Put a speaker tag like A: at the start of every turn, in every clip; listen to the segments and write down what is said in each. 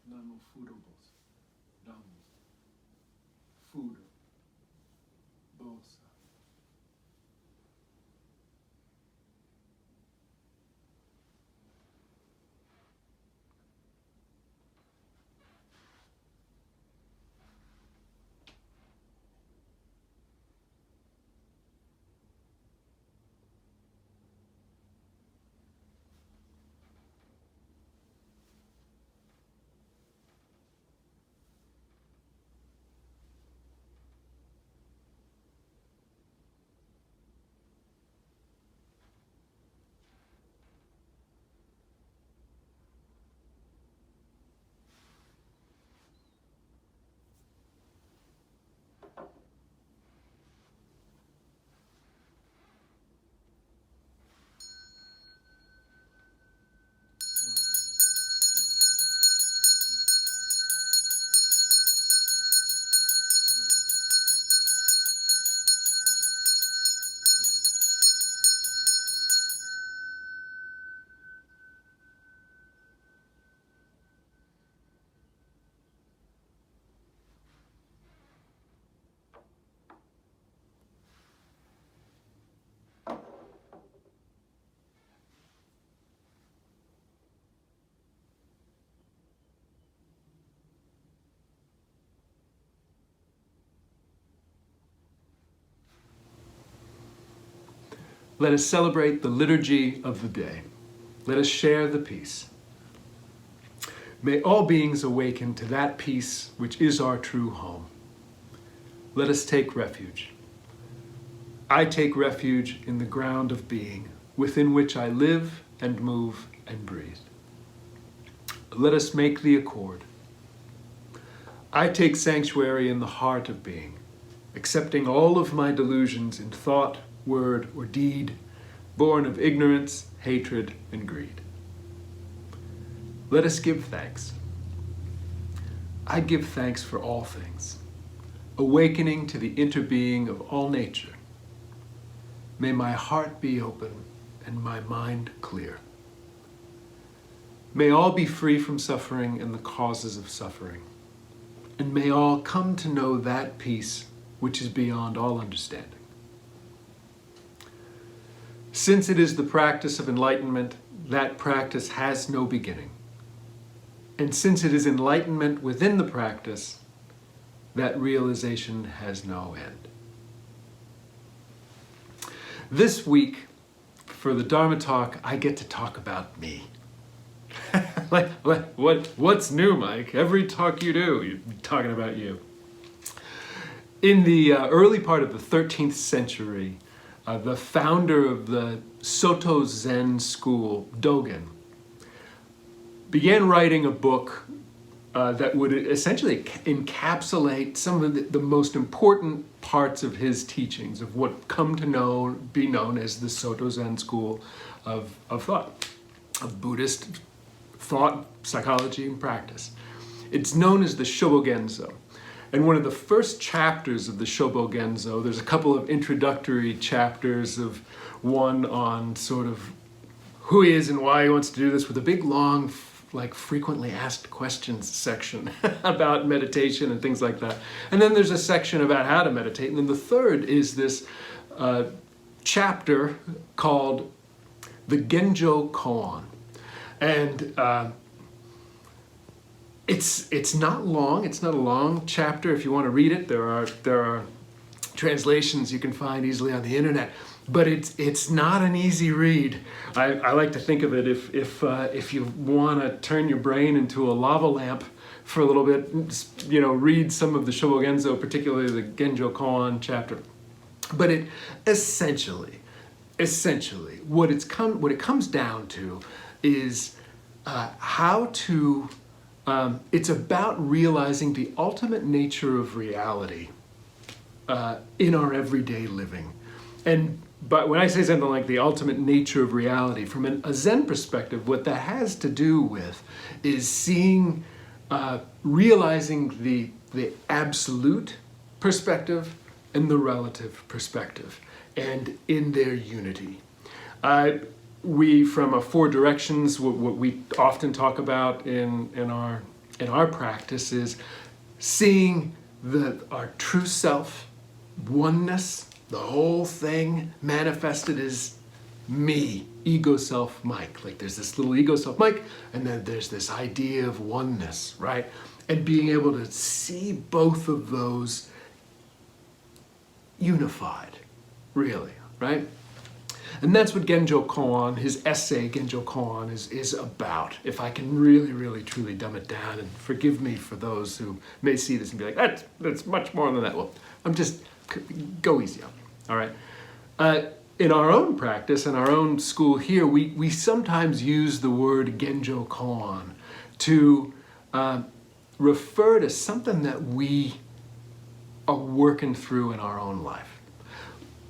A: non foodabos, damos, food, bolsa. Let us celebrate the liturgy of the day. Let us share the peace. May all beings awaken to that peace which is our true home. Let us take refuge. I take refuge in the ground of being, within which I live and move and breathe. Let us make the accord. I take sanctuary in the heart of being, accepting all of my delusions in thought, word, or deed, born of ignorance, hatred, and greed. Let us give thanks. I give thanks for all things, awakening to the interbeing of all nature. May my heart be open and my mind clear. May all be free from suffering and the causes of suffering, and may all come to know that peace which is beyond all understanding. Since it is the practice of enlightenment, that practice has no beginning. And since it is enlightenment within the practice, that realization has no end. This week, for the Dharma Talk, I get to talk about me. What's new, Mike? Every talk you do, you're talking about you. In the early part of the 13th century, the founder of the Soto Zen school, Dogen, began writing a book that would essentially encapsulate some of the most important parts of his teachings, of what come to be known as the Soto Zen school of thought, of Buddhist thought, psychology, and practice. It's known as the Shobogenzo. And one of the first chapters of the Shobogenzo, there's a couple of introductory chapters, of one on sort of who he is and why he wants to do this, with a big long, like frequently asked questions section about meditation and things like that. And then there's a section about how to meditate. And then the third is this chapter called the Genjokoan. And it's not long. It's not a long chapter. If you want to read it, there are translations you can find easily on the internet. But it's not an easy read. I like to think of it, if you want to turn your brain into a lava lamp for a little bit, read some of the Shobogenzo, particularly the Genjokoan chapter. But it essentially, what it comes down to is how to. It's about realizing the ultimate nature of reality in our everyday living. But when I say something like the ultimate nature of reality, from a Zen perspective, what that has to do with is seeing, realizing the absolute perspective and the relative perspective, and in their unity. We, from Four Directions, what we often talk about in our in our practice is seeing our true self, oneness, the whole thing manifested as me, ego self Mike. Like there's this little ego self Mike, and then there's this idea of oneness, right? And being able to see both of those unified, really, right? And that's what Genjokoan, his essay Genjokoan, is about. If I can really, really, truly dumb it down, and forgive me for those who may see this and be like, that's much more than that. Well, go easy on me, all right? In our own practice, in our own school here, we sometimes use the word Genjokoan to refer to something that we are working through in our own life.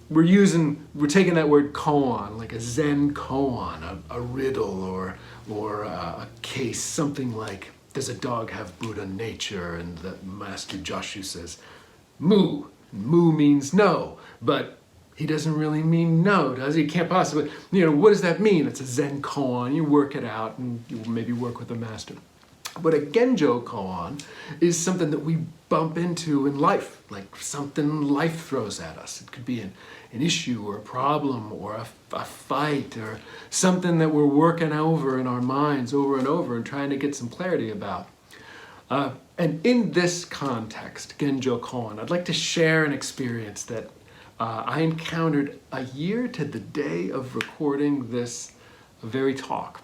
A: We're taking that word koan, like a Zen koan, a riddle or a case, something like, does a dog have Buddha nature? And the Master Joshu says, moo. Moo means no, but he doesn't really mean no, does he? He can't possibly, what does that mean? It's a Zen koan, you work it out and you maybe work with the master. But a Genjo koan is something that we bump into in life, like something life throws at us. It could be an issue or a problem or a fight or something that we're working over in our minds over and over and trying to get some clarity about. And in this context, Genjo koan, I'd like to share an experience that I encountered a year to the day of recording this very talk.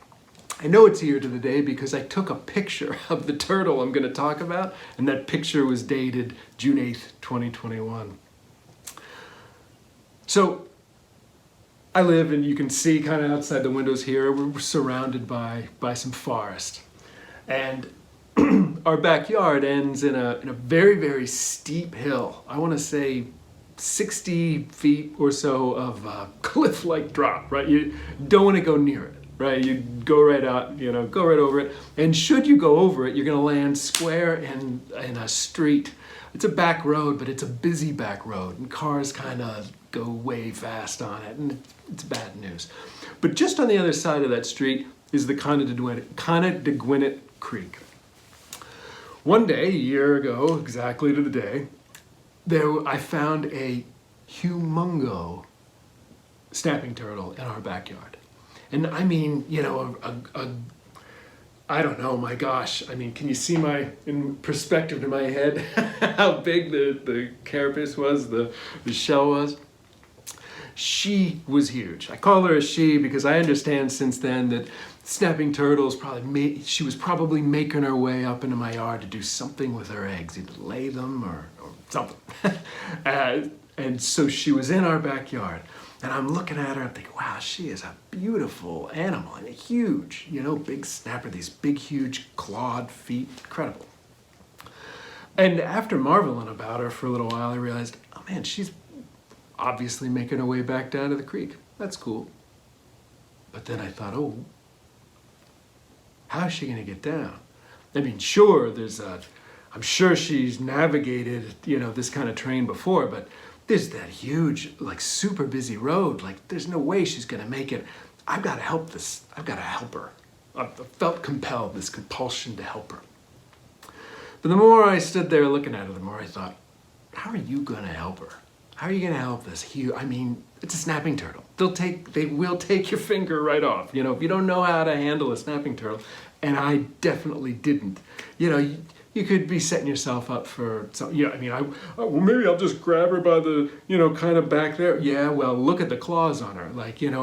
A: I know it's a year to the day because I took a picture of the turtle I'm going to talk about, and that picture was dated June 8th, 2021. So I live, and you can see kind of outside the windows here, we're surrounded by some forest. And our backyard ends in a very, very steep hill. I want to say 60 feet or so of cliff-like drop, right? You don't want to go near it. Right, you go right out, go right over it. And should you go over it, you're going to land square in a street. It's a back road, but it's a busy back road, and cars kind of go way fast on it, and it's bad news. But just on the other side of that street is the Connedaguinet Creek. One day, a year ago, exactly to the day, I found a humongo snapping turtle in our backyard. And I mean, I don't know, my gosh. I mean, can you see in perspective to my head, how big the carapace was, the shell was? She was huge. I call her a she because I understand since then that snapping turtles she was probably making her way up into my yard to do something with her eggs, either lay them or something. And so she was in our backyard. And I'm looking at her and thinking, wow, she is a beautiful animal and a huge, big snapper, these big, huge clawed feet, incredible. And after marveling about her for a little while, I realized, oh man, she's obviously making her way back down to the creek. That's cool. But then I thought, how is she going to get down? I mean, sure, I'm sure she's navigated, this kind of terrain before, but there's that huge, super busy road. There's no way she's going to make it. I've got to help this. I've got to help her. I felt compelled, this compulsion to help her. But the more I stood there looking at her, the more I thought, how are you going to help her? How are you going to help this huge? I mean, it's a snapping turtle. They will take your finger right off. If you don't know how to handle a snapping turtle, and I definitely didn't. You could be setting yourself up for some, well, maybe I'll just grab her by the, kind of back there. Yeah, well, look at the claws on her.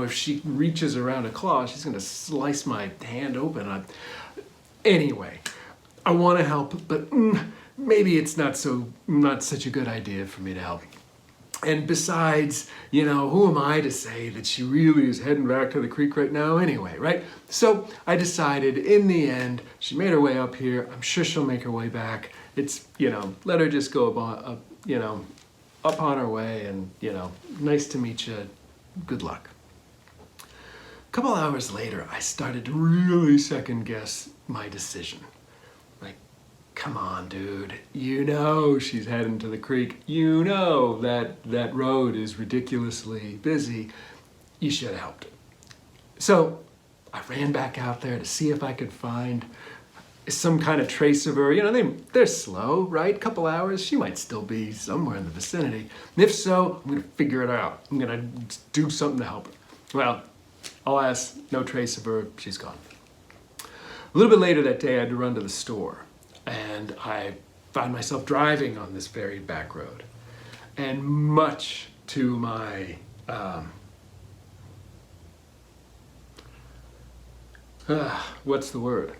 A: If she reaches around a claw, she's going to slice my hand open. Anyway, I want to help, but maybe it's not such a good idea for me to help. And besides, who am I to say that she really is heading back to the creek right now anyway, right? So I decided in the end, she made her way up here. I'm sure she'll make her way back. It's, let her just go up on her way and, nice to meet you. Good luck. A couple hours later, I started to really second guess my decision. Come on, dude. She's heading to the creek. That road is ridiculously busy. You should have helped her. So I ran back out there to see if I could find some kind of trace of her. They're slow, right? A couple hours, she might still be somewhere in the vicinity. And if so, I'm gonna figure it out. I'm gonna do something to help her. Well, alas, no trace of her, she's gone. A little bit later that day, I had to run to the store, and I found myself driving on this very back road. And much to my what's the word?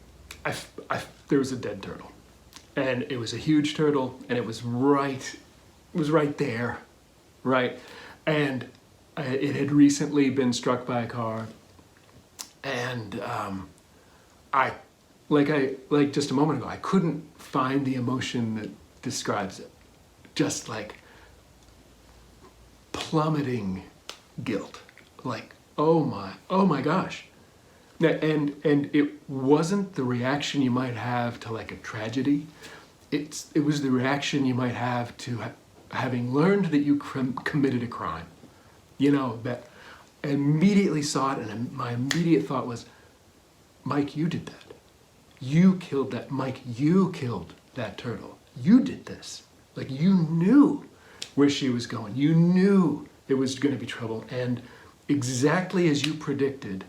A: There was a dead turtle, and it was a huge turtle, and it was right there, right? And it had recently been struck by a car, and like just a moment ago, I couldn't find the emotion that describes it. Just like plummeting guilt, like oh my gosh. And it wasn't the reaction you might have to like a tragedy. It was the reaction you might have to having learned that you committed a crime. That I immediately saw it, and my immediate thought was, Mike, you did that. You killed that. Mike, you killed that turtle. You did this. Like, you knew where she was going. You knew it was going to be trouble. And exactly as you predicted,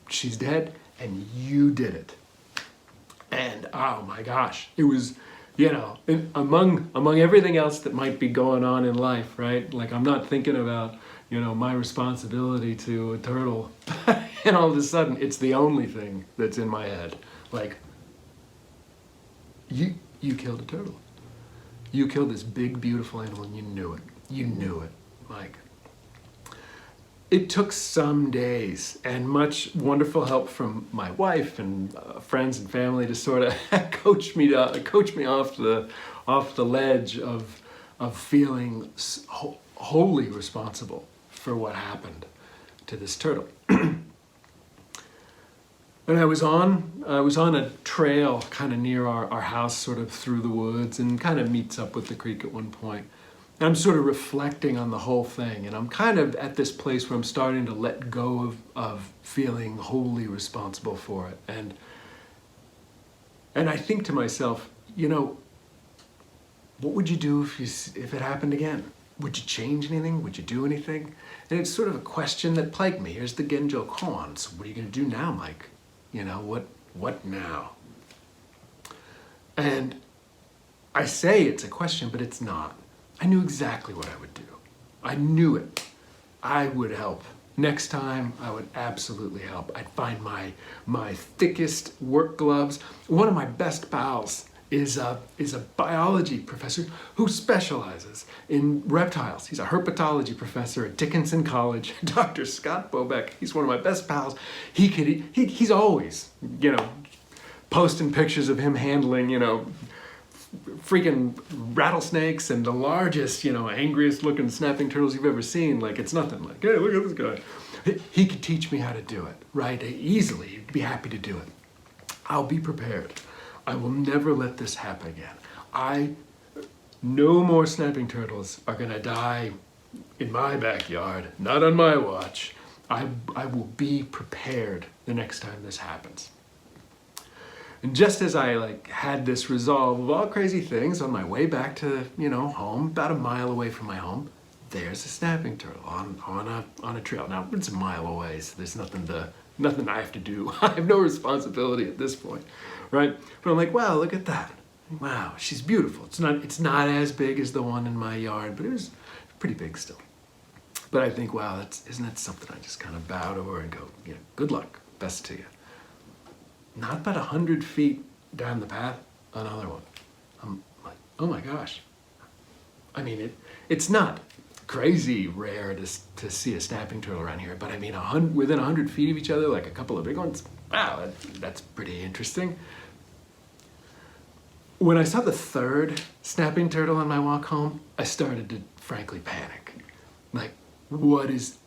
A: she's dead, and you did it. And oh my gosh, it was, among everything else that might be going on in life, right? Like, I'm not thinking about, my responsibility to a turtle. And all of a sudden, it's the only thing that's in my head. Like, you killed a turtle. You killed this big, beautiful animal, and you knew it. You knew it, Mike. It took some days and much wonderful help from my wife and friends and family to sort of coach me off the ledge of feeling wholly responsible for what happened to this turtle. And I was on a trail kind of near our house, sort of through the woods, and kind of meets up with the creek at one point. And I'm sort of reflecting on the whole thing, and I'm kind of at this place where I'm starting to let go of feeling wholly responsible for it. And I think to myself, what would you do if it happened again? Would you change anything? Would you do anything? And it's sort of a question that plagued me. Here's the Genjokoan. So what are you going to do now, Mike? What now? And I say it's a question, but it's not. I knew exactly what I would do. I knew it. I would help. Next time, I would absolutely help. I'd find my thickest work gloves. One of my best pals is a biology professor who specializes in reptiles. He's a herpetology professor at Dickinson College. Dr. Scott Bobeck, he's one of my best pals. He's always, posting pictures of him handling, freaking rattlesnakes and the largest, angriest looking snapping turtles you've ever seen. Like, it's nothing. Like, hey, look at this guy. He could teach me how to do it, right? Easily. He'd be happy to do it. I'll be prepared. I will never let this happen again. No more snapping turtles are gonna die in my backyard, not on my watch. I will be prepared the next time this happens. And just as I had this resolve of all crazy things on my way back to, home, about a mile away from my home, there's a snapping turtle on a trail. Now, it's a mile away, so there's nothing I have to do. I have no responsibility at this point, right? But I'm like, wow, look at that. Wow, she's beautiful. It's not as big as the one in my yard, but it was pretty big still. But I think, wow, isn't that something? I just kind of bow to her and go, good luck, best to you. Not about 100 feet down the path, another one. I'm like, oh my gosh. I mean, it's not crazy rare to see a snapping turtle around here, but I mean, within 100 feet of each other, like a couple of big ones, wow, that's pretty interesting. When I saw the third snapping turtle on my walk home, I started to frankly panic. Like, what is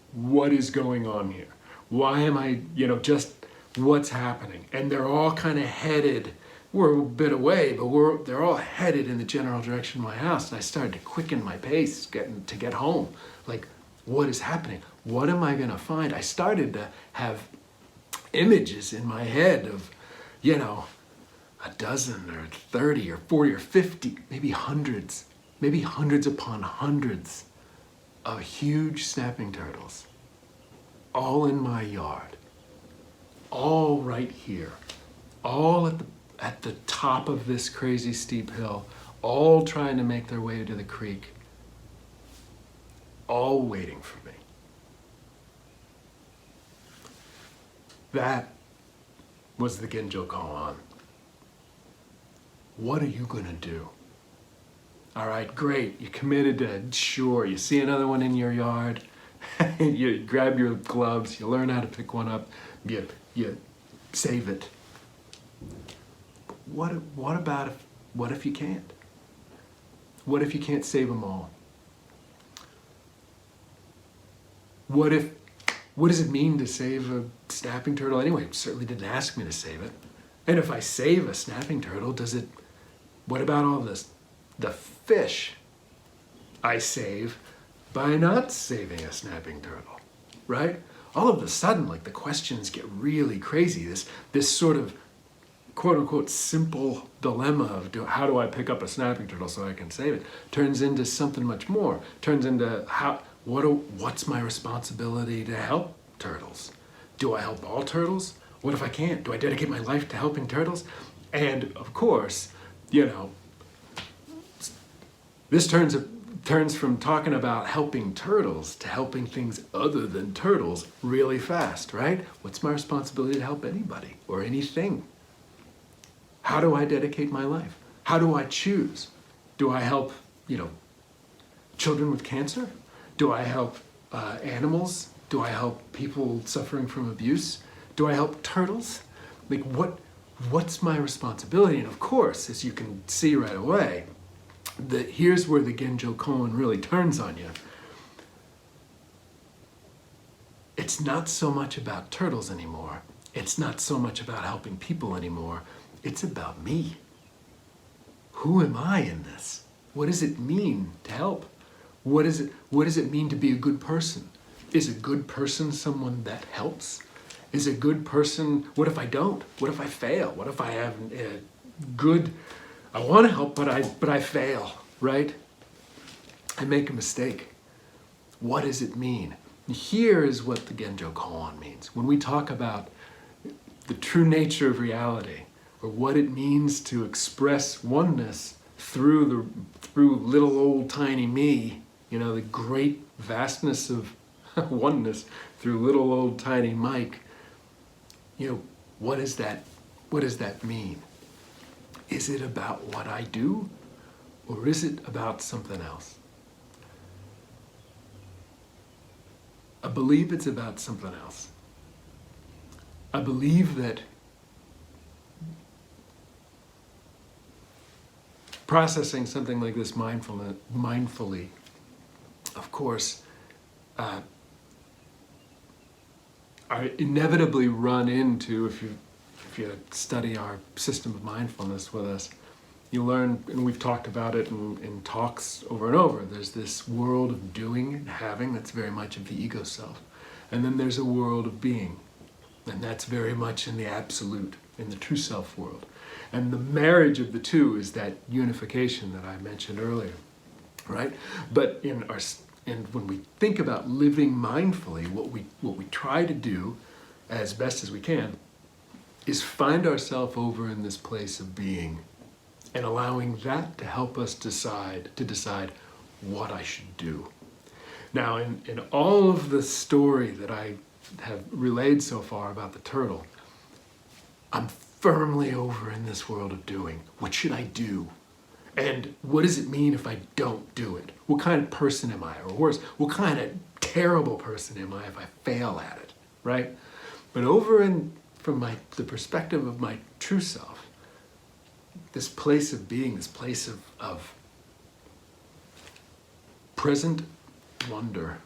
A: going on here? Why am I, just what's happening? And they're all kind of headed, we're a bit away, but they're all headed in the general direction of my house. And I started to quicken my pace to get home. Like, what is happening? What am I gonna find? I started to have images in my head of, a dozen or 30 or 40 or 50, maybe hundreds upon hundreds of huge snapping turtles, all in my yard, all right here, all at the top of this crazy steep hill, all trying to make their way to the creek, all waiting for me. That was the Genjokoan. What are you going to do? All right, great. You committed to, sure, you see another one in your yard, you grab your gloves, you learn how to pick one up, you save it. But what if you can't? What if you can't save them all? What does it mean to save a snapping turtle anyway? It certainly didn't ask me to save it. And if I save a snapping turtle, what about all this? The fish I save by not saving a snapping turtle, right? All of a sudden, like, the questions get really crazy. This sort of quote unquote simple dilemma of how do I pick up a snapping turtle so I can save it turns into something much more. Turns into what's my responsibility to help turtles? Do I help all turtles? What if I can't? Do I dedicate my life to helping turtles? And of course, this turns from talking about helping turtles to helping things other than turtles really fast, right? What's my responsibility to help anybody or anything? How do I dedicate my life? How do I choose? Do I help, children with cancer? Do I help animals? Do I help people suffering from abuse? Do I help turtles? Like, what's my responsibility? And of course, as you can see right away, here's where the Genjokoan really turns on you. It's not so much about turtles anymore. It's not so much about helping people anymore. It's about me. Who am I in this? What does it mean to help? What does it mean to be a good person? Is a good person someone that helps? Is a good person, what if I don't? What if I fail? What if I have I want to help, but I fail, right? I make a mistake. What does it mean? Here is what the Genjokoan means. When we talk about the true nature of reality, or what it means to express oneness through little old tiny me, the great vastness of oneness through little old tiny Mike, what does that mean? Is it about what I do, or is it about something else? I believe it's about something else. I believe that processing something like this mindfully, of course, I inevitably run into, if you study our system of mindfulness with us, you learn, and we've talked about it in talks over and over, there's this world of doing and having that's very much of the ego self. And then there's a world of being, and that's very much in the absolute, in the true self world. And the marriage of the two is that unification that I mentioned earlier, right? But when we think about living mindfully, what we try to do as best as we can is find ourselves over in this place of being and allowing that to help us decide what I should do. Now, in all of the story that I have relayed so far about the turtle, I'm firmly over in this world of doing. What should I do? And what does it mean if I don't do it? What kind of person am I? Or worse, what kind of terrible person am I if I fail at it, right? But from the perspective of my true self, this place of being, this place of present wonder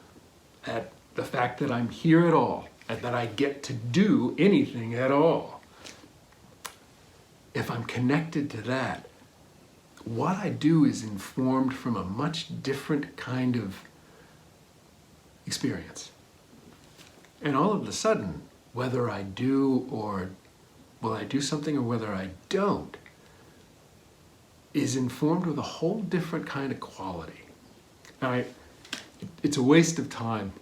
A: at the fact that I'm here at all and that I get to do anything at all. If I'm connected to that, what I do is informed from a much different kind of experience. And all of a sudden, whether I do something or whether I don't, is informed with a whole different kind of quality. It's a waste of time,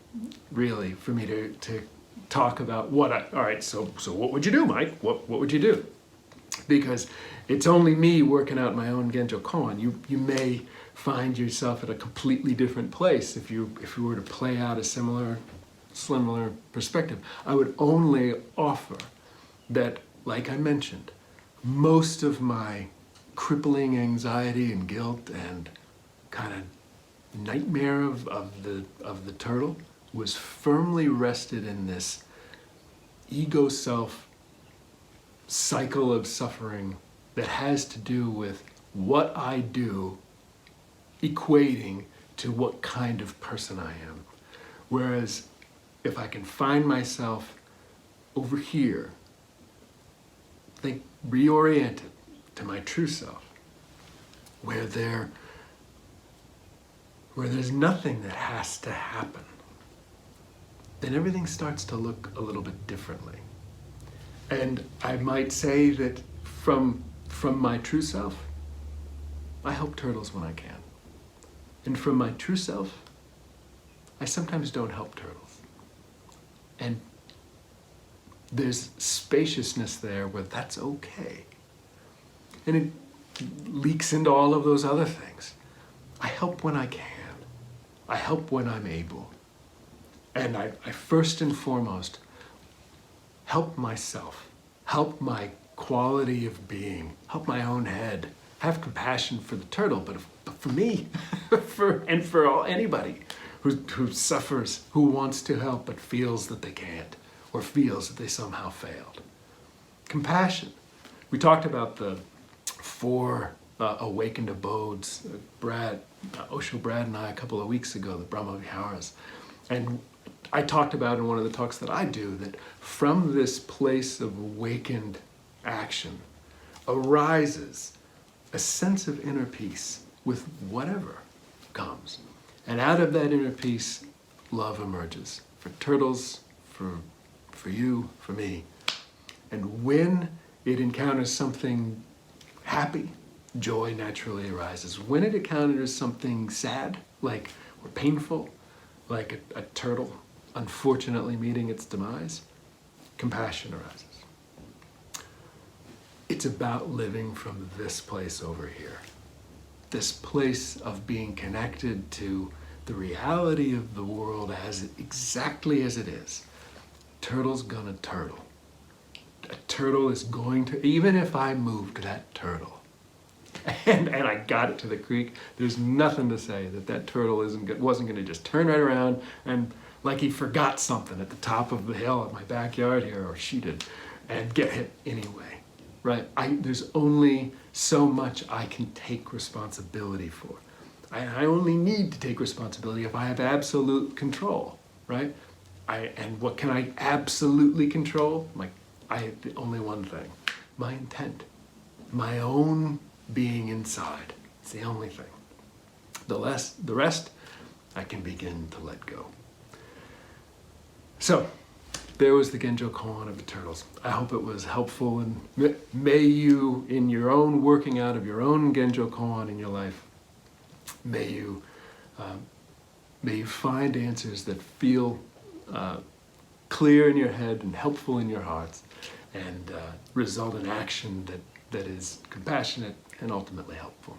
A: really, for me to talk about all right, so what would you do, Mike? What would you do? Because it's only me working out my own Genjokoan. You may find yourself at a completely different place if you were to play out a similar perspective. I would only offer that, like I mentioned, most of my crippling anxiety and guilt and kind of nightmare of the turtle was firmly rested in this ego self cycle of suffering that has to do with what I do equating to what kind of person I am. Whereas if I can find myself over here, reoriented to my true self, where there's nothing that has to happen, then everything starts to look a little bit differently. And I might say that from my true self, I help turtles when I can. And from my true self, I sometimes don't help turtles. And there's spaciousness there where that's okay. And it leaks into all of those other things. I help when I can. I help when I'm able. And I first and foremost help myself, help my quality of being, help my own head, have compassion for the turtle, but for me, for anybody who suffers, who wants to help but feels that they can't, or feels that they somehow failed. Compassion. We talked about the 4 awakened abodes, Osho Brad and I a couple of weeks ago, the Brahma Viharas. And I talked about in one of the talks that I do that from this place of awakened action arises a sense of inner peace with whatever comes. And out of that inner peace, love emerges. For turtles, for you, for me. And when it encounters something happy, joy naturally arises. When it encounters something sad, or painful, like a turtle unfortunately meeting its demise, compassion arises. It's about living from this place over here. This place of being connected to the reality of the world exactly as it is. Turtle's gonna turtle. A turtle is going to, even if I moved that turtle, and I got it to the creek, there's nothing to say that turtle wasn't going to just turn right around and like he forgot something at the top of the hill at my backyard here, or she did, and get hit anyway, right? There's only so much I can take responsibility for. I only need to take responsibility if I have absolute control, right? And what can I absolutely control? The only one thing, my intent, my own being inside. It's the only thing. The rest, I can begin to let go. So, there was the Genjokoan of the turtles. I hope it was helpful, and may you, in your own working out of your own Genjokoan in your life, may you find answers that feel clear in your head and helpful in your hearts, and result in action that is compassionate and ultimately helpful.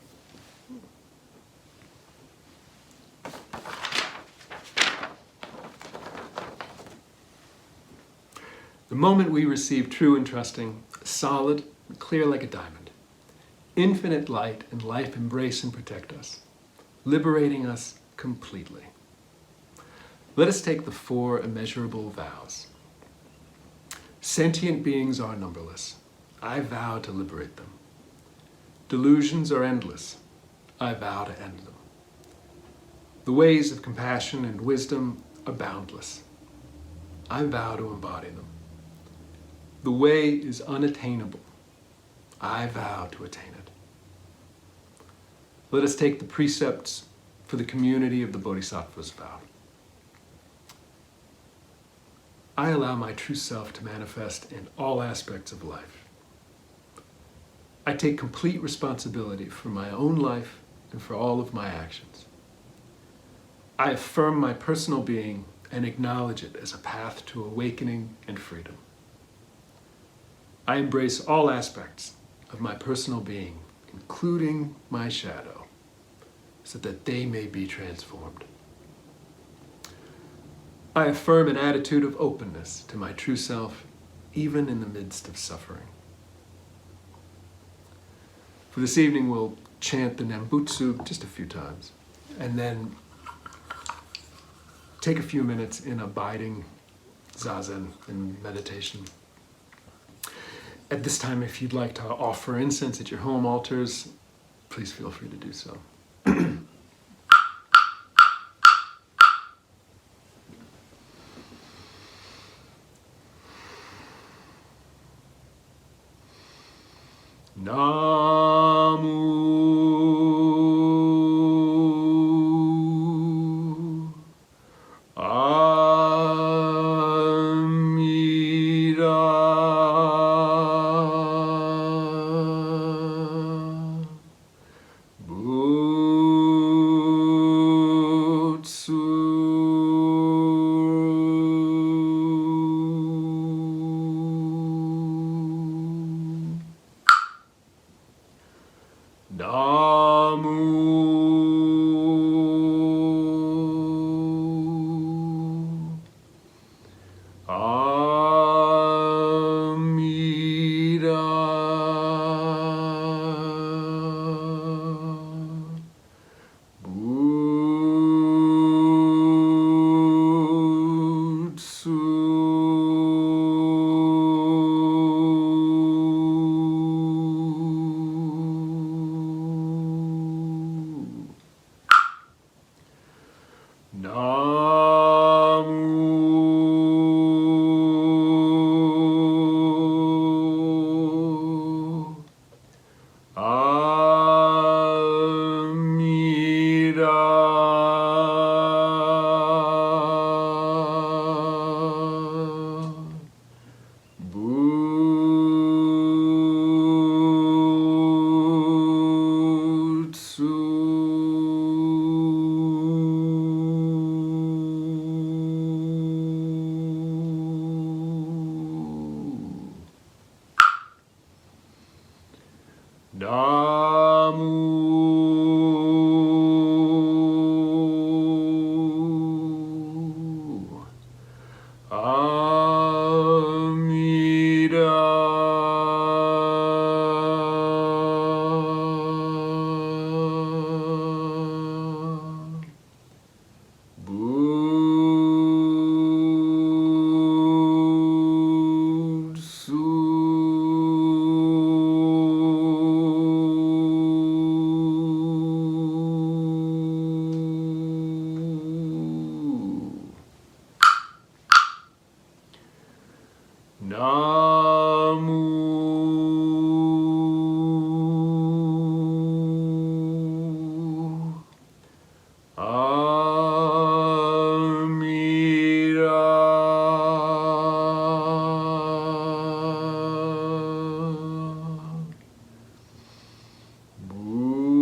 A: The moment we receive true and trusting, solid, clear like a diamond, infinite light and life embrace and protect us, liberating us completely. Let us take the 4 immeasurable vows. Sentient beings are numberless. I vow to liberate them. Delusions are endless. I vow to end them. The ways of compassion and wisdom are boundless. I vow to embody them. The way is unattainable. I vow to attain it. Let us take the precepts for the community of the Bodhisattva's vow. I allow my true self to manifest in all aspects of life. I take complete responsibility for my own life and for all of my actions. I affirm my personal being and acknowledge it as a path to awakening and freedom. I embrace all aspects of my personal being, including my shadow, so that they may be transformed. I affirm an attitude of openness to my true self, even in the midst of suffering. For this evening, we'll chant the Nembutsu just a few times, and then take a few minutes in abiding zazen and meditation. At this time, if you'd like to offer incense at your home altars, please feel free to do so. Namu Amida Butsu Namu Amida Butsu Namu Amida Butsu Namu Amida Butsu Namu Amida Butsu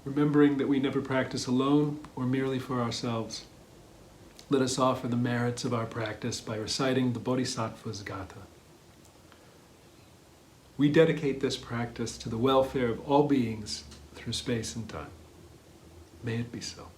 A: remembering that we never practice alone or merely for ourselves, let us offer the merits of our practice by reciting the Bodhisattva's Gatha. We dedicate this practice to the welfare of all beings through space and time. May it be so.